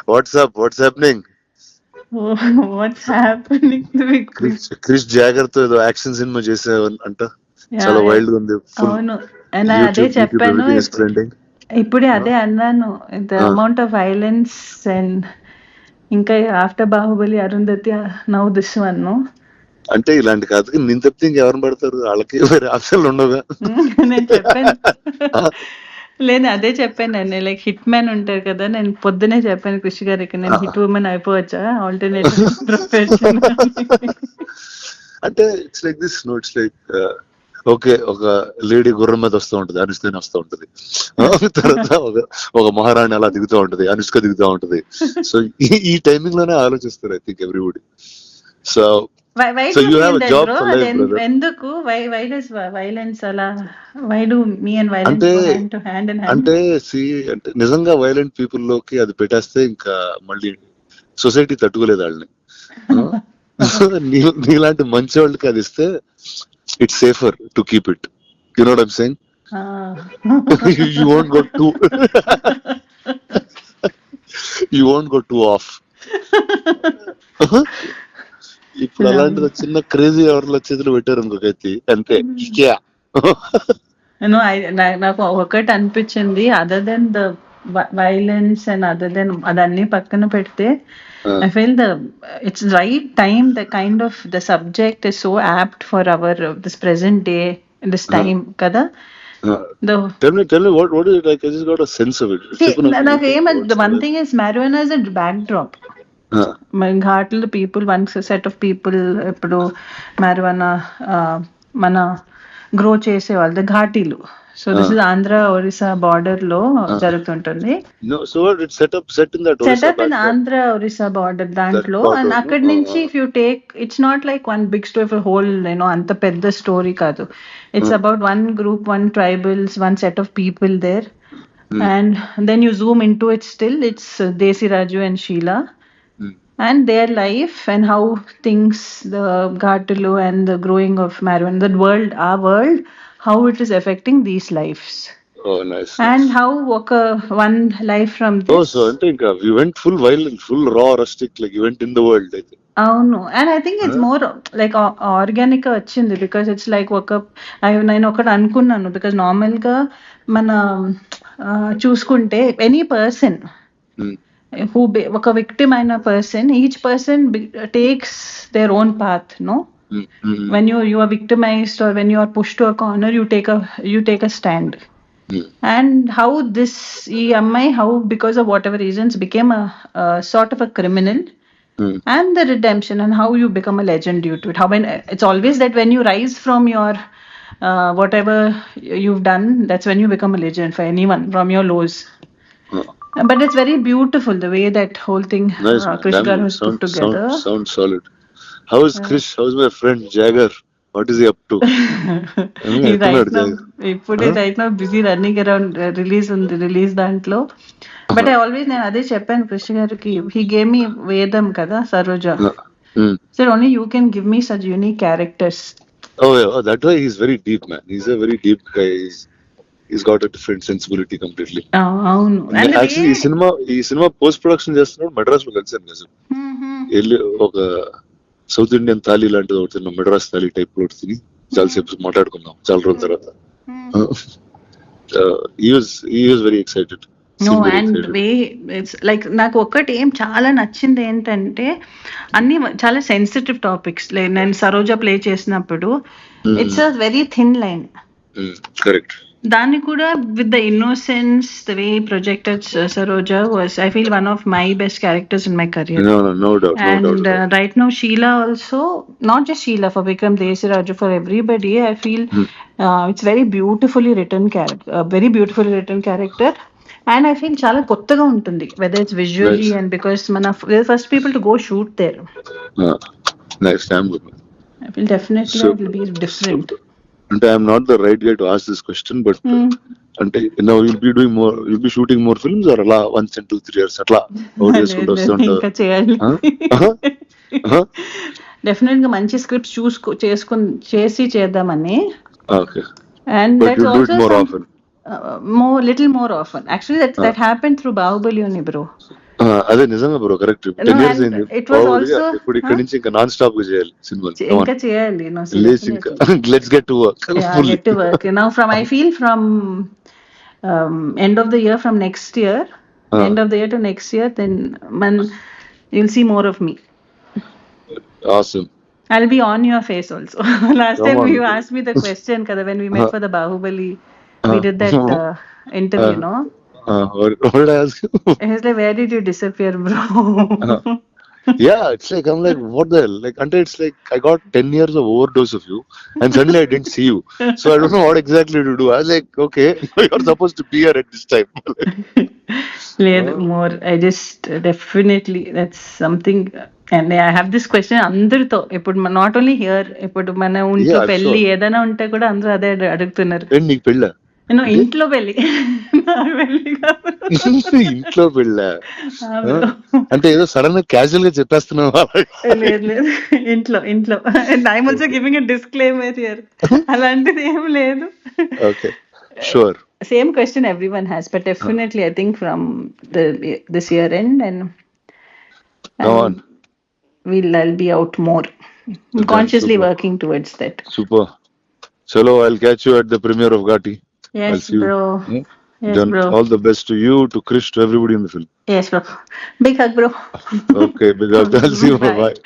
Watts happening? What's happening with Krish Jagar తో ఏదో action cinema చేసావు అంట, చాలా వైల్డ్ గా ఉంది. ఫుల్ అవును, అదే చెప్పాను. ఇప్పుడే అదే అన్నాను, the amount of violence and ఇంకా after Baahubali, Arundhati, now this one. అంటే ఇలాంటి కథకి నేను తప్పితే ఇంకెవరిని పడతారు, వాళ్ళకి వేరే ఆప్షన్లు ఉండవుగా. నేను చెప్పాను లేదు, అదే చెప్పాను నేను, లైక్ హిట్ మ్యాన్ ఉంటారు కదా, నేను పొద్దునే చెప్పాను కృషి గారికి, నేను హిట్ ఉమెన్ అయిపోవచ్చా ఆల్టర్నేట్ ప్రొఫెషన్. అంటే it's like this, no it's like okay, ఒక లేడీ గుర్రం మీద వస్తూ ఉంటది, అనుష్క వస్తూ ఉంటది. తర్వాత ఒక మహారాణి అలా దిగుతూ ఉంటది, అనుష్క దిగుతూ ఉంటది. సో ఈ టైమింగ్ లోనే ఆలోచిస్తారు I think everybody. So you have a job for life, brother. ఎందుకు వై డస్ వైలెన్స్ అలా, why do me and violence go hand to hand and hand? అంటే నిజంగా వైలెంట్ పీపుల్ లోకి అది పెట్టేస్తే ఇంకా మళ్ళీ సొసైటీ తట్టుకోలేదు వాళ్ళని. నీలాంటి మంచి వాళ్ళకి అది ఇస్తే it's safer to keep it. You know what I'm saying? You won't go too off. ఇప్పుడు అలాంటిది చిన్న క్రేజీ ఎవరిలో చేతులు పెట్టారు ఇంకొకటి అంతే. నాకు ఒకటి అనిపించింది, other than the violence and other than అదన్నీ పక్కన పెడితే, I feel it's right time, the kind of the subject is so apt for our this present day, this time kada. Tell me what is it like? I just got a sense of it. The one thing is marijuana is a backdrop. ఘాట్లు people, one set of people ఇప్పుడు marijuana మన grow చేసే వాళ్ళు ఘాటీలు. So this is Andhra Orissa border లో జరుగుతుంటుంది. Setup in Andhra Orissa border దాంట్లో. And అక్కడి నుంచి if you take, it's not like one big story for whole, అంత పెద్ద స్టోరీ కాదు. It's about one group, one tribals, one set of people there. And then you zoom in to it, still it's దేశీ రాజు and Sheela and their life and how things, the Ghatulu and the growing of marijuana, the world, our world, how it is affecting these lives. Oh, nice. And how one life from this. Oh, so I think we went full violent, full raw, rustic, like you went in the world, I think. అవును, and I think it's more like organic గా వచ్చింది, because it's like నేను ఒకటి అనుకున్నాను, because normal గా మన చూసుకుంటే any person who ఒక విక్టిమ్ అయిన person, each person takes their own path, no? When you are victimized or when you are pushed to a corner, you take a stand. And how this EMI, how because of whatever reasons became a sort of a criminal, and the redemption, and how you become a legend due to it. How when it's always that when you rise from your whatever you've done, that's when you become a legend for anyone from your lows. But it's very beautiful the way that whole thing Krish Garu has put together. Sounds solid. How is Krish? How is my friend Jagger? What is he up to? Right now busy running around release దాంట్లో. But I always నేను అదే చెప్పాను కృష్ గారికి, he gave me Vedam kada Saroja. Said only you can give me such unique characters. Oh yeah, that way he's very deep, man. He's a very deep guy. He's got a different sensibility completely. అవును. Actually ఈ cinema post production చేస్తున్నాడు మెడ్రాస్ లో కలిసాను కదా. వెళ్ళి ఒక south Indian thali లాంటిది ఒకటి తిన్నాం, మెడ్రాస్ థాలీ టైప్ లో తిని చాలాసేపు మాట్లాడుకున్నాం చాలా రోజుల తర్వాత. he was very excited. No, and way it's like నాకు ఒక్కటి ఏం చాలా నచ్చింది ఏంటంటే, అన్ని చాలా సెన్సిటివ్ టాపిక్స్. నేను సరోజా ప్లే చేసినప్పుడు it's a very thin line. Correct. దాన్ని కూడా with the innocence, the way projected Saroja was, I feel one of my best characters in my career. No doubt. And right now Sheila also, not just Sheila, for Vikram, Desi Raju, for everybody, I feel it's very beautifully written character. And I feel చాలా కొత్తగా ఉంటుంది, whether it's visually and because we're the first people to go shoot there. Nice. I feel definitely it will be different. And I'm not the right guy to ask this question, but అంటే now you'll be shooting more films or అలా once in 2-3 years అట్లా out చేసుకుంటూ వస్తుంటారు? ఇంకా చేయాలి. Definite గా మంచి scripts చేసి చేద్దామని. Okay. And But that's you do it also more often. little more often. Actually that happened through Bahubali only, bro. అదే నిజంగా bro, correct. No, 10 years and అయింది. it was బాహుబలి also, ఇప్పుడు ఇక్కడ నుంచి ఇంకా నాన్ స్టాప్ గా చేయాలి సినిమాలు. ఇంకా చేయాలి, no, లేచి ఇంకా definitely. Let's get to work Yeah, fully. get to work. Now I feel from end of the year, from next year, end of the year to next year, then you'll see more of me. Awesome. I'll be on your face also. Last Come time on. you asked me the question, kada, when we met for the Bahubali, we did that interview, no? What did I ask you? He was like, where did you disappear, bro? Yeah, it's like I'm like, what the hell? Like, until it's like I got 10 years of overdose of you, and suddenly I didn't see you. So I don't know what exactly to do. I was like, okay, you're supposed to be here at this time. లేదు, more. I just definitely, that's something. And I have this question అందరితో, ఇప్పుడు not only here, ఇప్పుడు మన ఇంట్లో Yeah, పెళ్లి sure. ఏదైనా ఉంటే కూడా అందరూ అదే అడుగుతున్నారు. ఏంటి నీకు పెళ్ళ? నేను ఇంట్లో పెళ్లి, నాకు పెళ్లి కాదు. ఇంట్లో పెళ్ళ ఆ bro. అంటే ఏదో సడన్ గా క్యాజువల్ గా చెప్పేస్తున్నావు. లేదు లేదు, ఇంట్లో. I'm also giving a disclaimer here. అలాంటిది ఏం లేదు. Okay, sure. Same question everyone has, but definitely I think from this year end, and Go on. I'll be out more. I'm consciously working towards that. Super. Chalo, I'll catch you at the premiere of Ghati. I'll Yes, see you. bro. Yes, Then bro. all the best to you, to Krish, to everybody in the film. Yes, bro. Big hug, bro. Okay, big up. I'll see you. Bye. Bye.